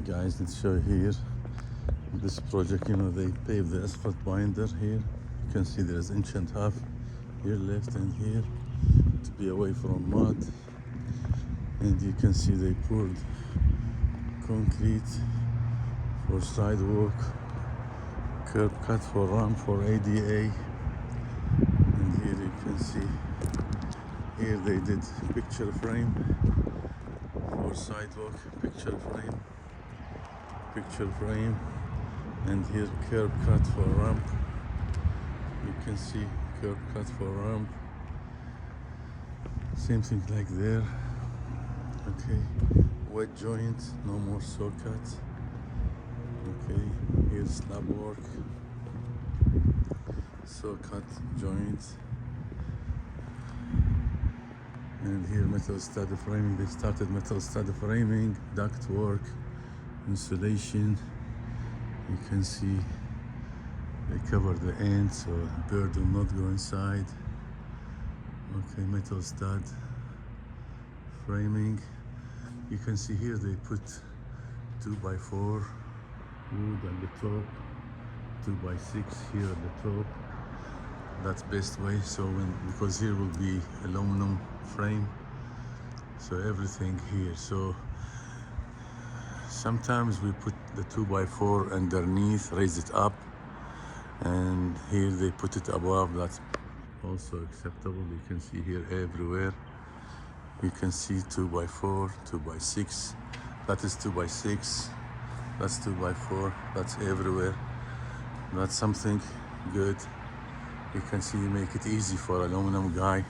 Guys, let's show here this project. They paved the asphalt binder here. You can see there's inch and half here left and here to be away from mud, and you can see they poured concrete for sidewalk, curb cut for ramp for ADA, and here you can see here they did picture frame for sidewalk, picture frame, and here curb cut for ramp. You can see curb cut for ramp, same thing like there. Okay, wet joint, no more saw cut. Okay, here's slab work, saw cut joint, and here metal stud framing. They started metal stud framing, duct work, insulation. You can see they cover the end so bird will not go inside. Okay, metal stud framing. You can see here they put 2x4 wood at the top, 2x6 here at the top. That's best way, so because here will be aluminum frame, so everything here. So sometimes we put the 2x4 underneath, raise it up, and here they put it above. That's also acceptable. You can see here everywhere. You can see 2x4, 2x6. That is 2x6. That's 2x4. That's everywhere. That's something good. You can see you make it easy for aluminum guy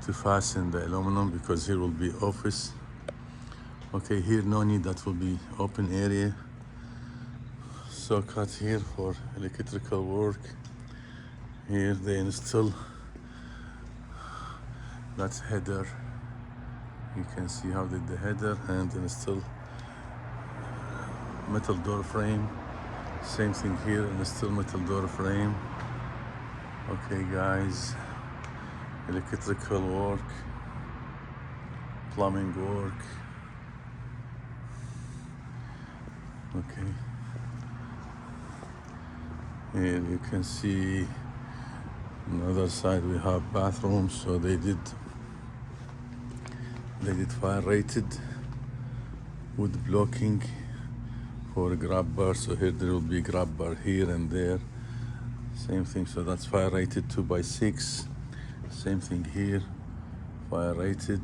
to fasten the aluminum, because here will be office. Okay, here no need, that will be open area. So cut here for electrical work. Here they install that header. You can see how they did the header, and install metal door frame. Same thing here, install metal door frame. Okay guys, electrical work, plumbing work. Okay, here you can see on the other side we have bathrooms. So they did fire rated wood blocking for a grab bar. So here there will be grab bar here and there. Same thing, so that's fire rated 2x6. Same thing here, fire rated.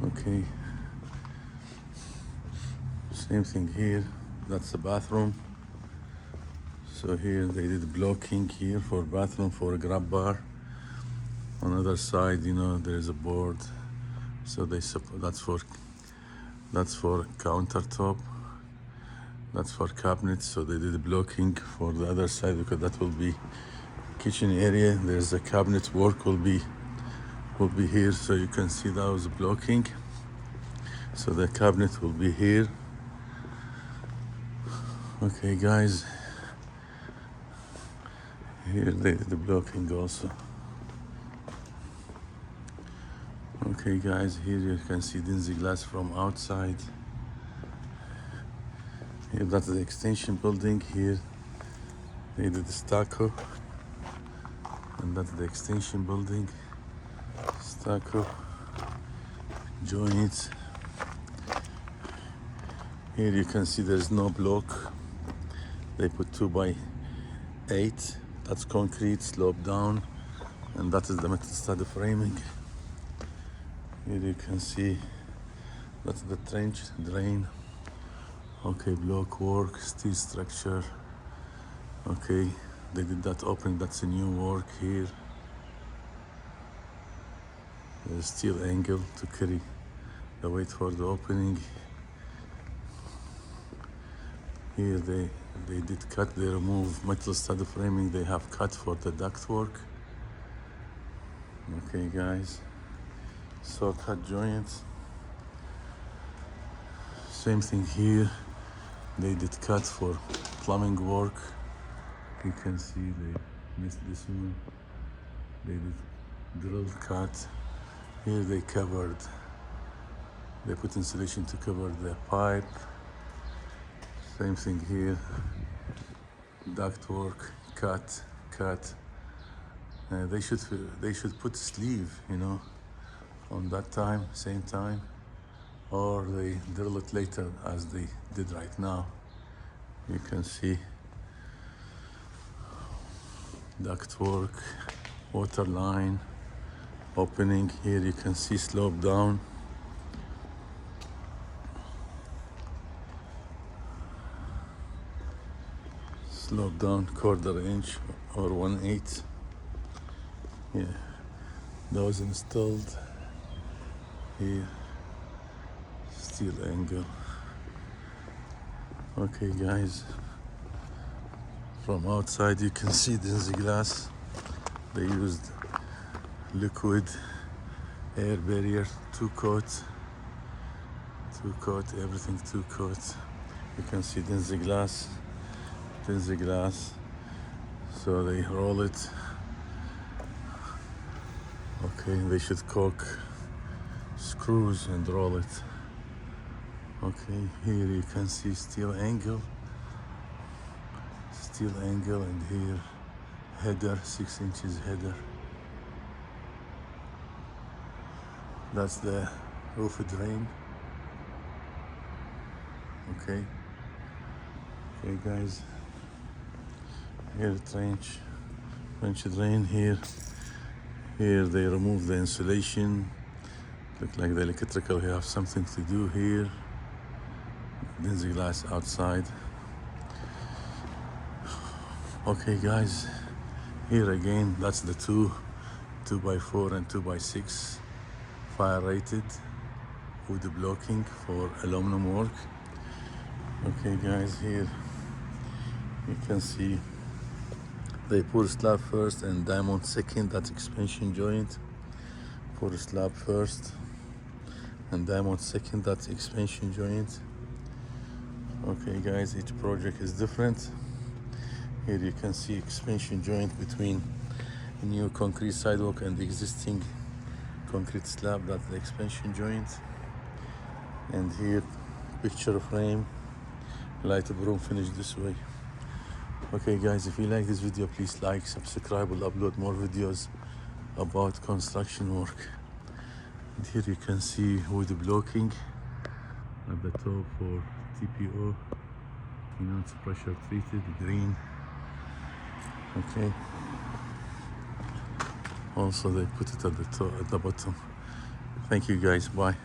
Okay, same thing here, that's the bathroom. So here they did blocking here for bathroom for a grab bar. On the other side, there's a board, so that's for countertop, that's for cabinets. So they did blocking for the other side, because that will be kitchen area. There's a cabinet work will be here, so you can see that was blocking. So the cabinet will be here. Okay guys, here they did the blocking also. Okay guys, here you can see dingy glass from outside. Here that's the extension building. Here they did the stucco, and that's the extension building. Stucco joints. Here you can see there's no block. They put 2x8. That's concrete, slope down, and that is the metal stud framing. Here you can see that's the trench drain. Okay, block work, steel structure. Okay, they did that opening. That's a new work here. There's steel angle to carry the weight for the opening. Here they did cut. They remove metal stud framing. They have cut for the duct work. Okay guys, saw cut joints. Same thing here. They did cut for plumbing work. You can see they missed this one. They did drill cut Here they put insulation to cover the pipe. Same thing here. Ductwork, cut. They should put sleeve, you know, on that time, same time, or they drill it later as they did right now. You can see ductwork, water line, opening. Here you can see slope down. Slope down 1/4 inch or 1/8. Yeah, that was installed here. Steel angle. Okay guys, from outside you can see this glass. They used liquid air barrier, two coat, everything two coat. You can see this is the glass, so they roll it. Okay, they should caulk screws and roll it. Okay, here you can see steel angle, and here header, 6 inches header. That's the roof drain. Okay guys, here trench drain. Here they remove the insulation. Look like the electrical have something to do here. Then the glass outside. Okay guys, here again, that's the 2x4 and 2x6 fire rated wood blocking for aluminum work. Okay guys, here you can see they pour slab first and diamond second. That's expansion joint. Pour slab first and diamond second. That's expansion joint. Okay guys, each project is different. Here you can see expansion joint between new concrete sidewalk and the existing concrete slab. That's the expansion joint. And here picture frame, light broom finish this way. Okay guys, if you like this video, please like, subscribe. We'll upload more videos about construction work. And here you can see wood blocking at the top for TPO. You know, it's pressure treated, green. Okay. Also they put it at the top, at the bottom. Thank you guys, bye.